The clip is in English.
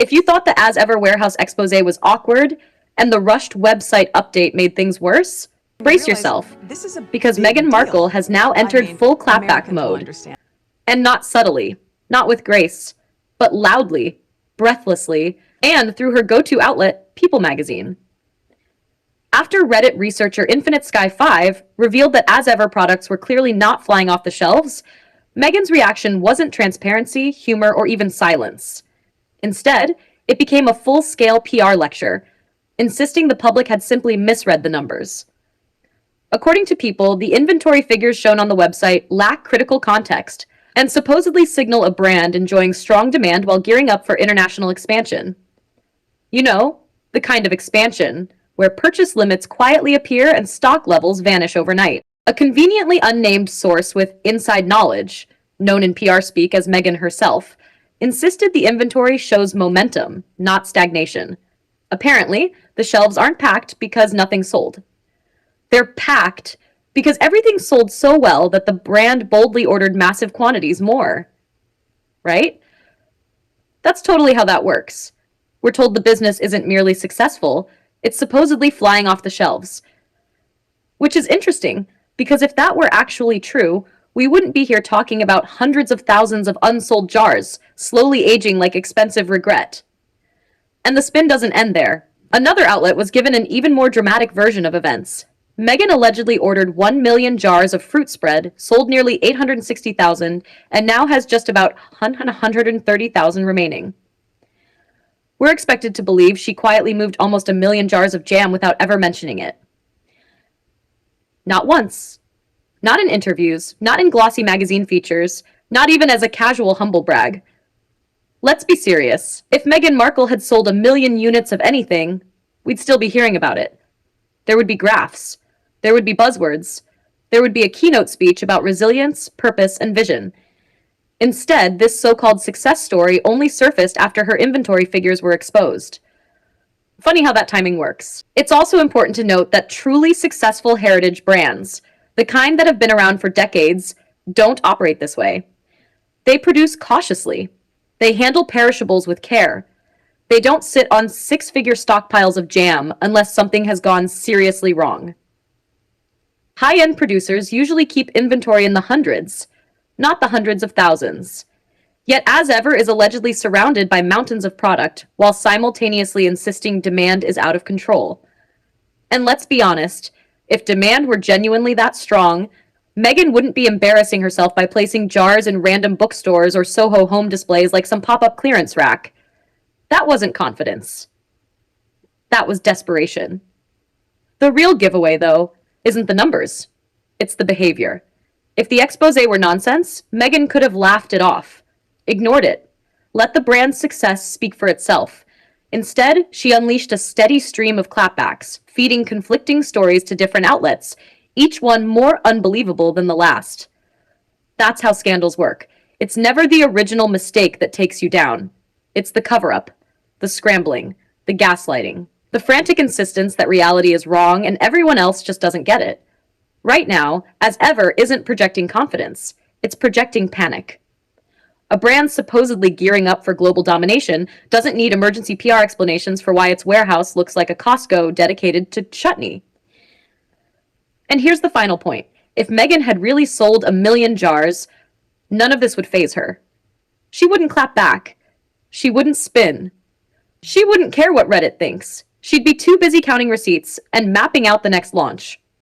If you thought the As Ever warehouse expose was awkward and the rushed website update made things worse, brace yourself, this is a because big Meghan Markle deal. has now entered full clapback Americans will mode. understand. And not subtly, not with grace, but loudly, breathlessly, and through her go-to outlet, People magazine. After Reddit researcher Infinite Sky 5 revealed that As Ever products were clearly not flying off the shelves, Meghan's reaction wasn't transparency, humor, or even silence. Instead, it became a full-scale PR lecture, insisting the public had simply misread the numbers. According to People, the inventory figures shown on the website lack critical context and supposedly signal a brand enjoying strong demand while gearing up for international expansion. You know, the kind of expansion where purchase limits quietly appear and stock levels vanish overnight. A conveniently unnamed source with inside knowledge, known in PR speak as Meghan herself, insisted the inventory shows momentum, not stagnation. Apparently, the shelves aren't packed because nothing sold. They're packed because everything sold so well that the brand boldly ordered massive quantities more. Right? That's totally how that works. We're told the business isn't merely successful, it's supposedly flying off the shelves. Which is interesting, because if that were actually true, we wouldn't be here talking about hundreds of thousands of unsold jars, slowly aging like expensive regret. And the spin doesn't end there. Another outlet was given an even more dramatic version of events. Meghan allegedly ordered 1 million jars of fruit spread, sold nearly 860,000, and now has just about 130,000 remaining. We're expected to believe she quietly moved almost 1 million jars of jam without ever mentioning it. Not once. Not in interviews, not in glossy magazine features, not even as a casual humble brag. Let's be serious. If Meghan Markle had sold 1 million units of anything, we'd still be hearing about it. There would be graphs. There would be buzzwords. There would be a keynote speech about resilience, purpose, and vision. Instead, this so-called success story only surfaced after her inventory figures were exposed. Funny how that timing works. It's also important to note that truly successful heritage brands, the kind that have been around for decades, don't operate this way. They produce cautiously. They handle perishables with care. They don't sit on six-figure stockpiles of jam unless something has gone seriously wrong. High-end producers usually keep inventory in the hundreds, not the hundreds of thousands. Yet As Ever is allegedly surrounded by mountains of product while simultaneously insisting demand is out of control. And let's be honest, if demand were genuinely that strong, Meghan wouldn't be embarrassing herself by placing jars in random bookstores or Soho home displays like some pop-up clearance rack. That wasn't confidence. That was desperation. The real giveaway, though, isn't the numbers. It's the behavior. If the expose were nonsense, Meghan could have laughed it off, ignored it, let the brand's success speak for itself. Instead, she unleashed a steady stream of clapbacks, feeding conflicting stories to different outlets, each one more unbelievable than the last. That's how scandals work. It's never the original mistake that takes you down. It's the cover-up, the scrambling, the gaslighting, the frantic insistence that reality is wrong and everyone else just doesn't get it. Right now, As Ever isn't projecting confidence, it's projecting panic. A brand supposedly gearing up for global domination doesn't need emergency PR explanations for why its warehouse looks like a Costco dedicated to chutney. And here's the final point. If Meghan had really sold 1 million jars, none of this would faze her. She wouldn't clap back. She wouldn't spin. She wouldn't care what Reddit thinks. She'd be too busy counting receipts and mapping out the next launch.